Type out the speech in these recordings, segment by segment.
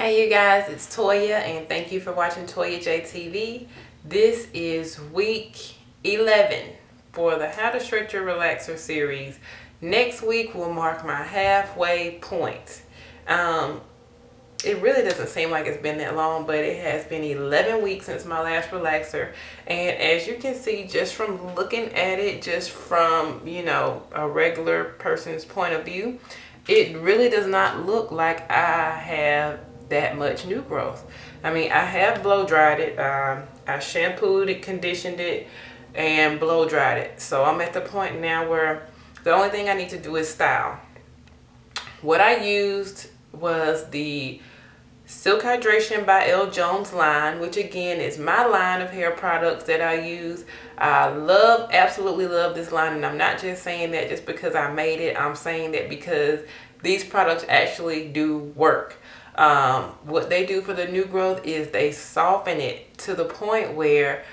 Hey you guys, it's Toya and thank you for watching Toya JTV. This is week 11 for the How to Stretch Your Relaxer series. Next week will mark my halfway point. It really doesn't seem like it's been that long, but it has been 11 weeks since my last relaxer. And as you can see, just from looking at it, just from, a regular person's point of view, it really does not look like I have that much new growth. I mean, I have blow dried it. I shampooed it, conditioned it, and blow dried it. So I'm at the point now where the only thing I need to do is style. What I used was the Silk Hydration by L. Jones line, which again is my line of hair products that I use. I absolutely love this line, and I'm not just saying that just because I made it. I'm saying that because these products actually do work. What they do for the new growth is they soften it to the point where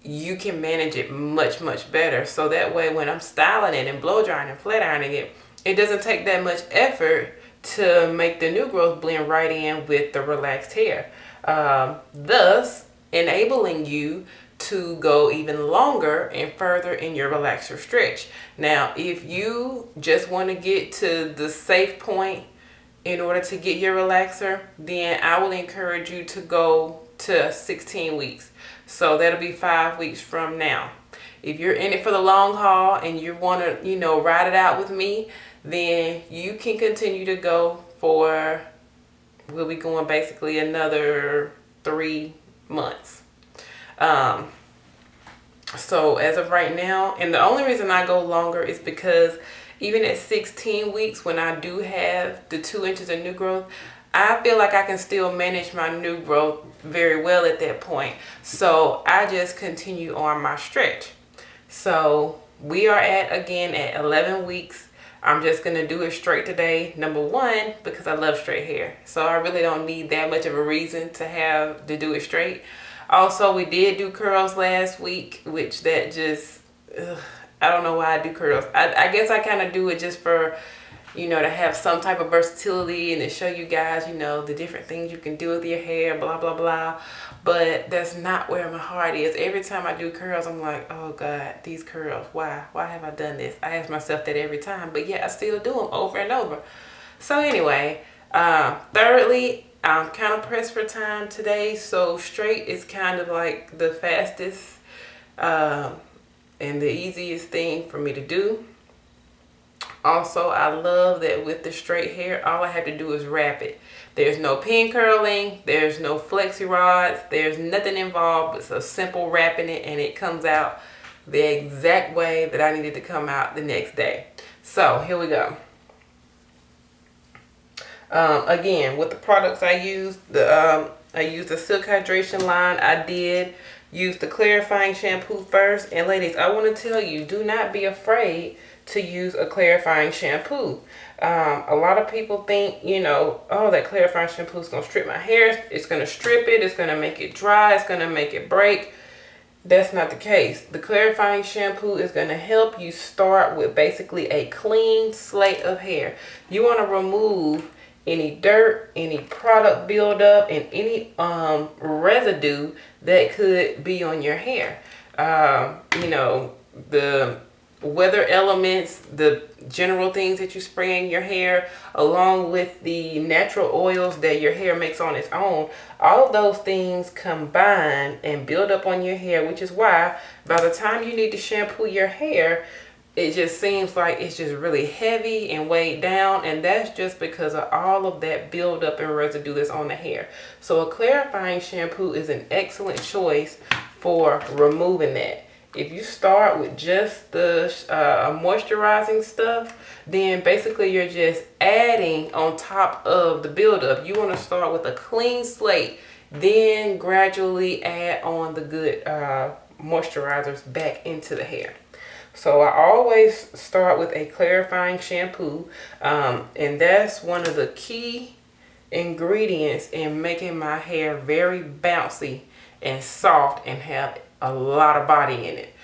you can manage it much better. So that way when I'm styling it and blow drying and flat ironing it, it doesn't take that much effort to make the new growth blend right in with the relaxed hair, thus enabling you to go even longer and further in your relaxer stretch. Now, if you just want to get to the safe point in order to get your relaxer, then I will encourage you to go to 16 weeks. So that'll be 5 weeks from now. If you're in it for the long haul and you want to, ride it out with me, then you can continue to go for, we'll be going basically another 3 months. So as of right now, and the only reason I go longer is because even at 16 weeks, when I do have the 2 inches of new growth, I feel like I can still manage my new growth very well at that point. So I just continue on my stretch. So we are again at 11 weeks. I'm just going to do it straight today. Number one, because I love straight hair. So I really don't need that much of a reason to do it straight. Also, we did do curls last week, which that just, I don't know why I do curls. I guess I kind of do it just for, to have some type of versatility and to show you guys, the different things you can do with your hair, blah, blah, blah. But that's not where my heart is. Every time I do curls, I'm like, oh God, these curls, why? Why have I done this? I ask myself that every time, but yet I still do them over and over. So anyway, thirdly, I'm kind of pressed for time today. So straight is kind of like the fastest and the easiest thing for me to do. Also, I love that with the straight hair, all I have to do is wrap it. There's no pin curling, there's no flexi rods, there's nothing involved. It's a simple wrapping it and it comes out the exact way that I needed to come out the next day. So here we go. Again, with the products I used, I used the Silk Hydration line. I did use the clarifying shampoo first. And ladies, I want to tell you, do not be afraid to use a clarifying shampoo. A lot of people think, oh, that clarifying shampoo is going to strip my hair. It's going to strip it. It's going to make it dry. It's going to make it break. That's not the case. The clarifying shampoo is going to help you start with basically a clean slate of hair. You want to remove any dirt, any product buildup, and any residue that could be on your hair. The weather elements, the general things that you spray in your hair, along with the natural oils that your hair makes on its own, all of those things combine and build up on your hair, which is why by the time you need to shampoo your hair, it just seems like it's just really heavy and weighed down, and that's just because of all of that buildup and residue that's on the hair. So a clarifying shampoo is an excellent choice for removing that. If you start with just the moisturizing stuff, then basically you're just adding on top of the buildup. You want to start with a clean slate, then gradually add on the good moisturizers back into the hair. So I always start with a clarifying shampoo, and that's one of the key ingredients in making my hair very bouncy and soft and have a lot of body in it.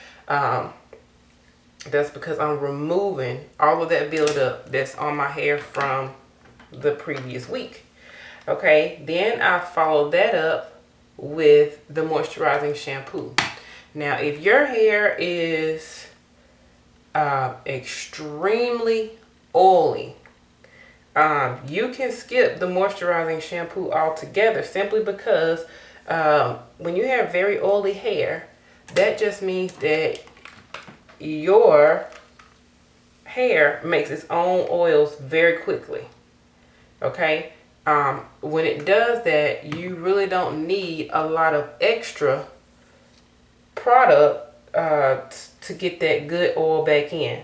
That's because I'm removing all of that buildup that's on my hair from the previous week. Okay, then I follow that up with the moisturizing shampoo. Now, if your hair is extremely oily, you can skip the moisturizing shampoo altogether, simply because when you have very oily hair, that just means that your hair makes its own oils very quickly. Okay, when it does that, you really don't need a lot of extra product to get that good oil back in.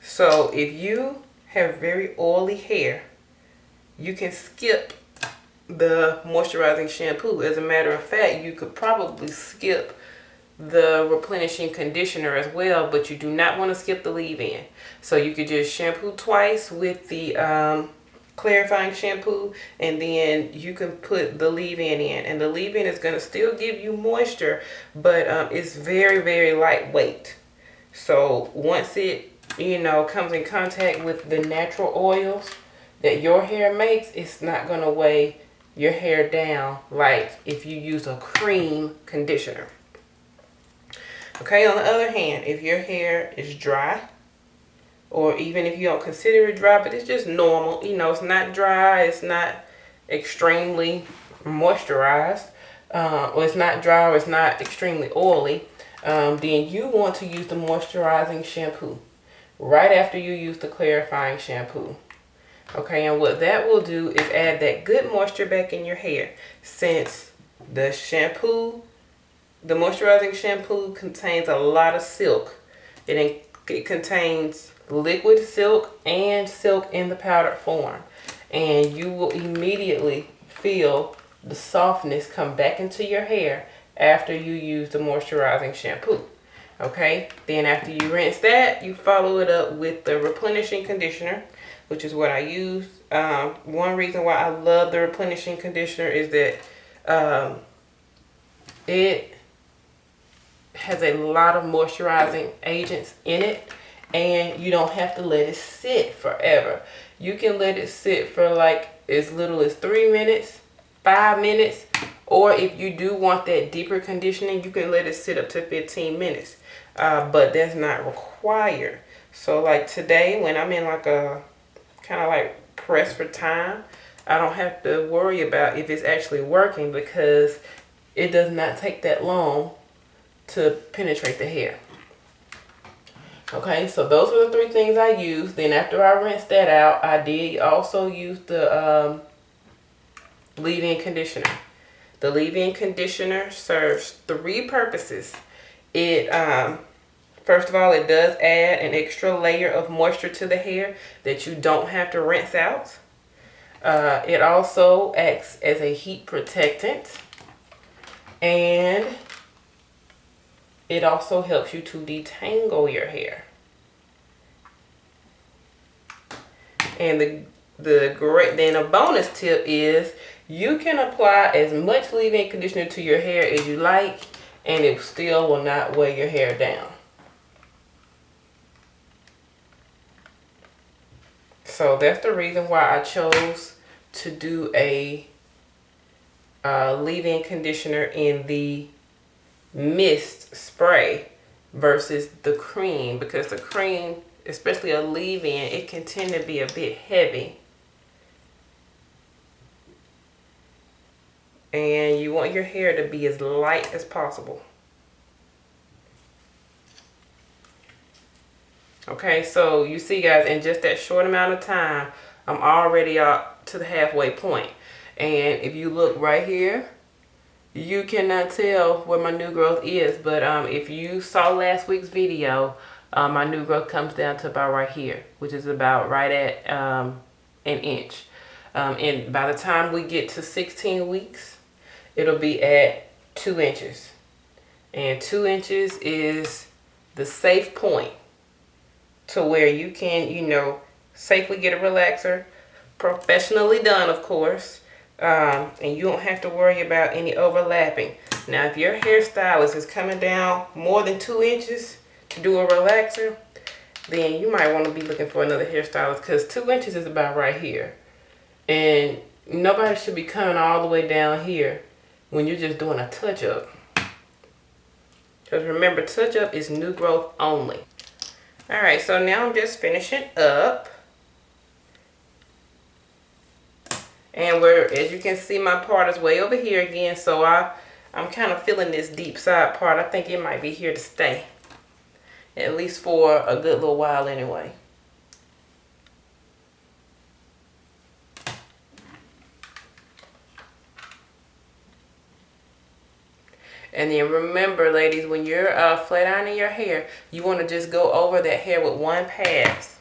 So if you have very oily hair, you can skip the moisturizing shampoo. As a matter of fact, you could probably skip the replenishing conditioner as well, but you do not want to skip the leave-in. So you could just shampoo twice with the clarifying shampoo, and then you can put the leave-in in, and the leave-in is going to still give you moisture, but it's very, very lightweight. So once it comes in contact with the natural oils that your hair makes, it's not going to weigh your hair down like if you use a cream conditioner. Okay, on the other hand, if your hair is dry, or even if you don't consider it dry, but it's just normal, it's not dry, it's not extremely moisturized, or it's not dry, or it's not extremely oily, then you want to use the moisturizing shampoo right after you use the clarifying shampoo. Okay, and what that will do is add that good moisture back in your hair, since the shampoo, the moisturizing shampoo, contains a lot of silk. It contains liquid silk and silk in the powdered form, and you will immediately feel the softness come back into your hair after you use the moisturizing shampoo. Okay, then after you rinse that, you follow it up with the replenishing conditioner, which is what I use. One reason why I love the replenishing conditioner is that it has a lot of moisturizing agents in it, and you don't have to let it sit forever. You can let it sit for like as little as 3 minutes, 5 minutes, or if you do want that deeper conditioning, you can let it sit up to 15 minutes. But that's not required. So like today, when I'm in like a kind of like press for time, I don't have to worry about if it's actually working, because it does not take that long to penetrate the hair. Okay, so those are the 3 things I used. Then after I rinsed that out, I did also use the leave-in conditioner. The leave-in conditioner serves 3 purposes. It first of all, it does add an extra layer of moisture to the hair that you don't have to rinse out. It also acts as a heat protectant, and it also helps you to detangle your hair. And then a bonus tip is you can apply as much leave-in conditioner to your hair as you like, and it still will not weigh your hair down. So that's the reason why I chose to do a leave-in conditioner in the mist spray versus the cream, because the cream, especially a leave-in, it can tend to be a bit heavy, and you want your hair to be as light as possible. Okay, so you see guys, in just that short amount of time, I'm already up to the halfway point. And if you look right here, you cannot tell where my new growth is, but if you saw last week's video, my new growth comes down to about right here, which is about right at an inch. And by the time we get to 16 weeks, it'll be at 2 inches. And 2 inches is the safe point to where you can, safely get a relaxer, professionally done, of course, and you don't have to worry about any overlapping. Now, if your hairstylist is coming down more than 2 inches to do a relaxer, then you might want to be looking for another hairstylist, because 2 inches is about right here. And Nobody should be coming all the way down here when you're just doing a touch-up. Because remember, touch-up is new growth only. Alright, so now I'm just finishing up. And as you can see, my part is way over here again. So I'm kind of feeling this deep side part. I think it might be here to stay. At least for a good little while anyway. And then remember, ladies, when you're flat ironing your hair, you want to just go over that hair with one pass.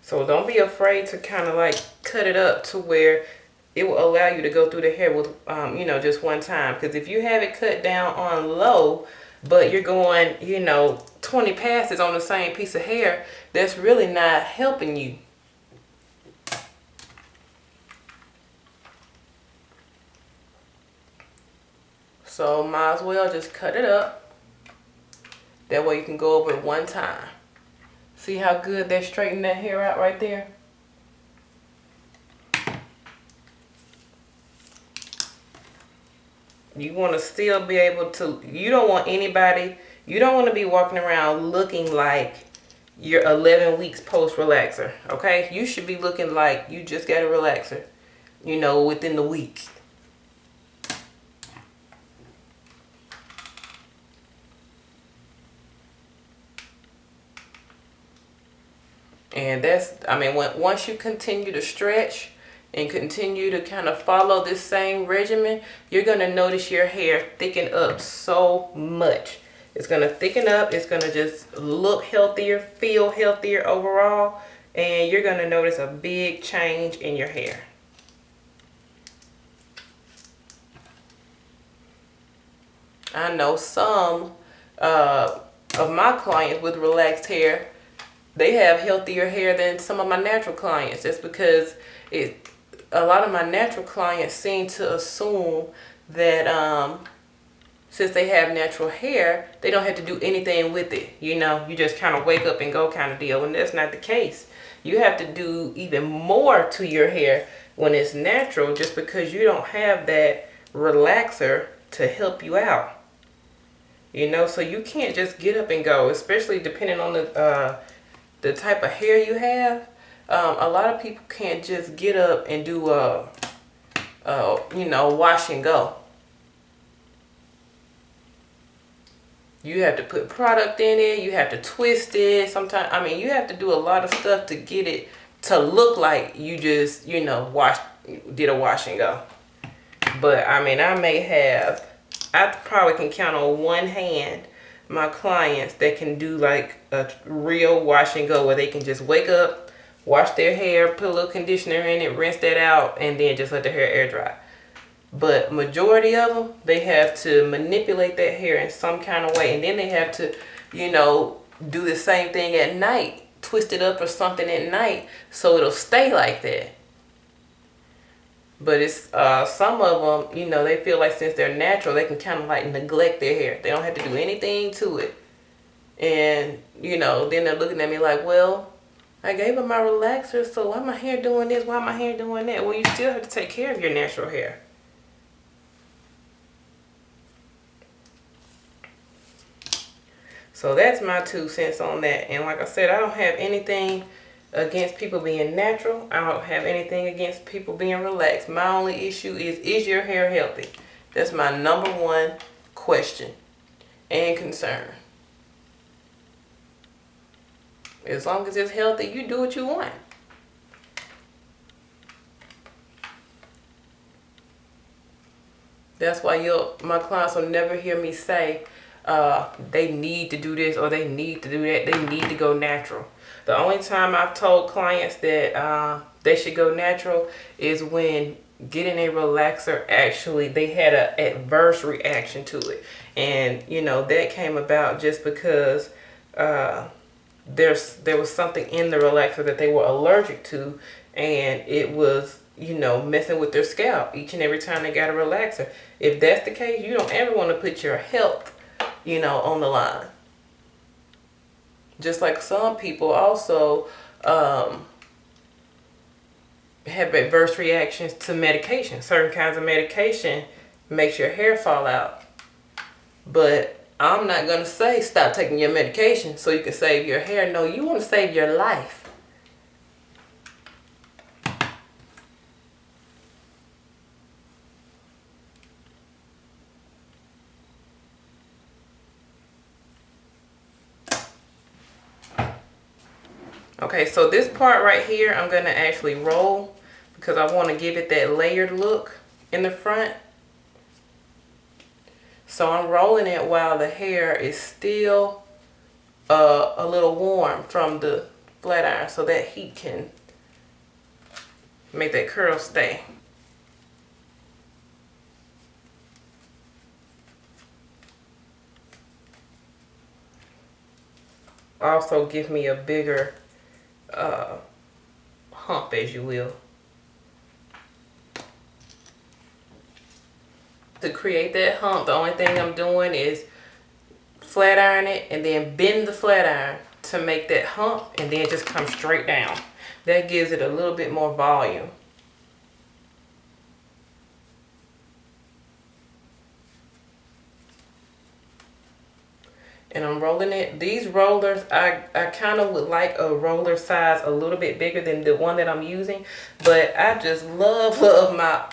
So don't be afraid to kind of like cut it up to where it will allow you to go through the hair with, you know, just one time. Because if you have it cut down on low, but you're going, you know, 20 passes on the same piece of hair, that's really not helping you. So might as well just cut it up. That way you can go over it one time. See how good that straightened that hair out right there? You want to still be able to, you don't want anybody, you don't want to be walking around looking like you're 11 weeks post relaxer, okay? You should be looking like you just got a relaxer, you know, within the week. And that's, I mean, once you continue to stretch and continue to kind of follow this same regimen, you're going to notice your hair thicken up so much. It's going to thicken up. It's going to just look healthier, feel healthier overall. And you're going to notice a big change in your hair. I know some of my clients with relaxed hair, they have healthier hair than some of my natural clients. That's because a lot of my natural clients seem to assume that since they have natural hair, they don't have to do anything with it. You know, you just kind of wake up and go kind of deal. And that's not the case. You have to do even more to your hair when it's natural, just because you don't have that relaxer to help you out. You know, so you can't just get up and go, especially depending on the type of hair you have. A lot of people can't just get up and do you know, wash and go. You have to put product in it. You have to twist it. Sometimes, I mean, you have to do a lot of stuff to get it to look like you just, you know, did a wash and go. But I mean, I probably can count on one hand my clients that can do like a real wash and go, where they can just wake up, wash their hair, put a little conditioner in it, rinse that out, and then just let their hair air dry. But majority of them, they have to manipulate that hair in some kind of way. And then they have to, you know, do the same thing at night, twist it up or something at night so it'll stay like that. But it's some of them, you know, they feel like since they're natural, they can kind of like neglect their hair. They don't have to do anything to it. And, you know, then they're looking at me like, well, I gave them my relaxer, so why my hair doing this? Why my hair doing that? Well, you still have to take care of your natural hair. So that's my 2 cents on that. And like I said, I don't have anything against people being natural. I don't have anything against people being relaxed. My only issue is your hair healthy? That's my #1 question and concern. As long as it's healthy, you do what you want. That's why my clients will never hear me say they need to do this or they need to do that. They need to go natural. The only time I've told clients that they should go natural is when getting a relaxer, actually they had an adverse reaction to it. And, you know, that came about just because there was something in the relaxer that they were allergic to, and it was, you know, messing with their scalp each and every time they got a relaxer. If that's the case, you don't ever want to put your health, you know, on the line. Just like some people also have adverse reactions to medication. Certain kinds of medication makes your hair fall out. But I'm not going to say stop taking your medication so you can save your hair. No, you want to save your life. Okay, so this part right here, I'm going to actually roll because I want to give it that layered look in the front. So I'm rolling it while the hair is still a little warm from the flat iron so that heat can make that curl stay. Also give me a bigger hump, as you will. To create that hump, the only thing I'm doing is flat iron it and then bend the flat iron to make that hump, and then just come straight down. That gives it a little bit more volume. And I'm rolling it. These rollers, I kind of would like a roller size a little bit bigger than the one that I'm using. But I just love my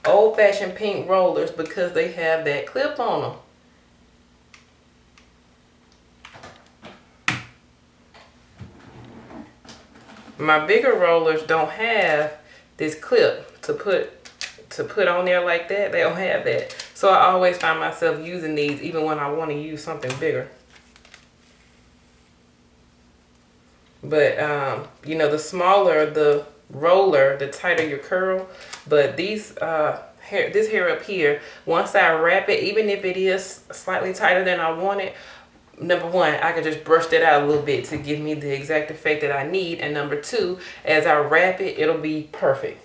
old-fashioned pink rollers because they have that clip on them. My bigger rollers don't have this clip to put on there like that. They don't have that. So I always find myself using these even when I want to use something bigger. But you know, the smaller the roller, the tighter your curl. But these this hair up here, once I wrap it, even if it is slightly tighter than I want it, number one, I can just brush that out a little bit to give me the exact effect that I need. And number two, as I wrap it, it'll be perfect.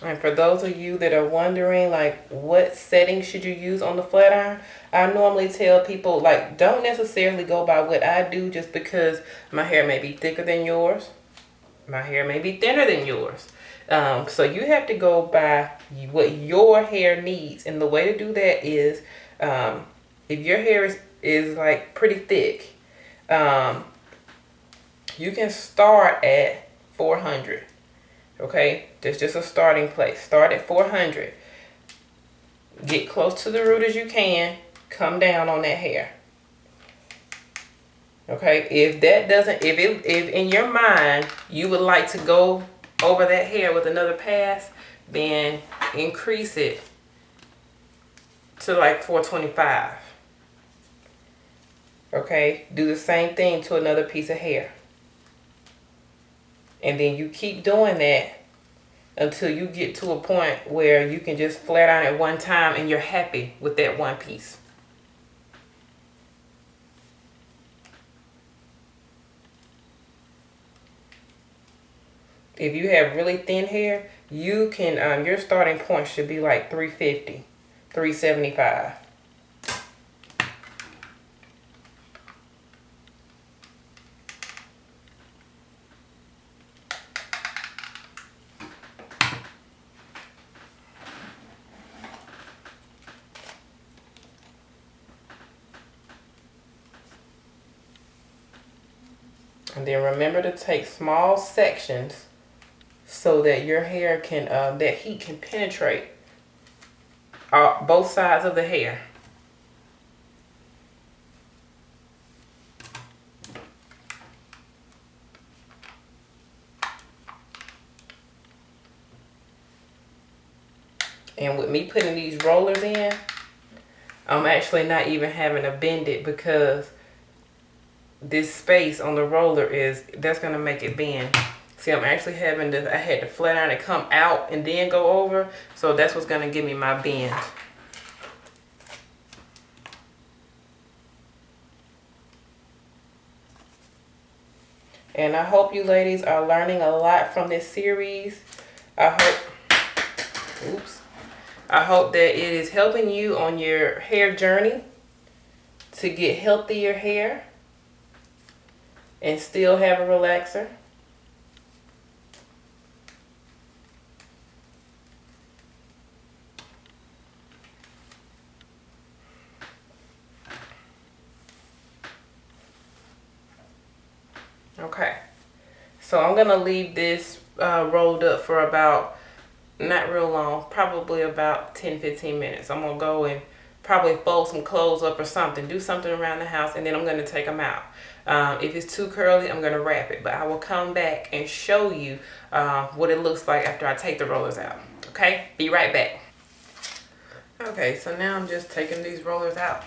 And for those of you that are wondering, like, what setting should you use on the flat iron, I normally tell people, like, don't necessarily go by what I do just because my hair may be thicker than yours. My hair may be thinner than yours. So you have to go by what your hair needs. And the way to do that is, if your hair is like pretty thick, you can start at 400. Okay, that's just a starting place. Start at 400. Get close to the root as you can. Come down on that hair. Okay, if that doesn't, if in your mind you would like to go over that hair with another pass, then increase it to like 425. Okay, do the same thing to another piece of hair. And then you keep doing that until you get to a point where you can just flat iron at one time and you're happy with that one piece. If you have really thin hair, you can, your starting point should be like 350, 375. And then remember to take small sections so that your hair can, that heat can penetrate both sides of the hair. And with me putting these rollers in, I'm actually not even having to bend it because this space on the roller that's going to make it bend. See, I'm actually I had to flat iron it come out and then go over. So that's what's going to give me my bend. And I hope you ladies are learning a lot from this series. I hope that it is helping you on your hair journey to get healthier hair and still have a relaxer. Okay, so I'm gonna leave this rolled up for about, not real long, probably about 10-15 minutes. I'm gonna go and probably fold some clothes up or something, do something around the house, and then I'm gonna take them out. If it's too curly, I'm gonna wrap it, but I will come back and show you what it looks like after I take the rollers out. Okay, be right back. Okay, so now I'm just taking these rollers out.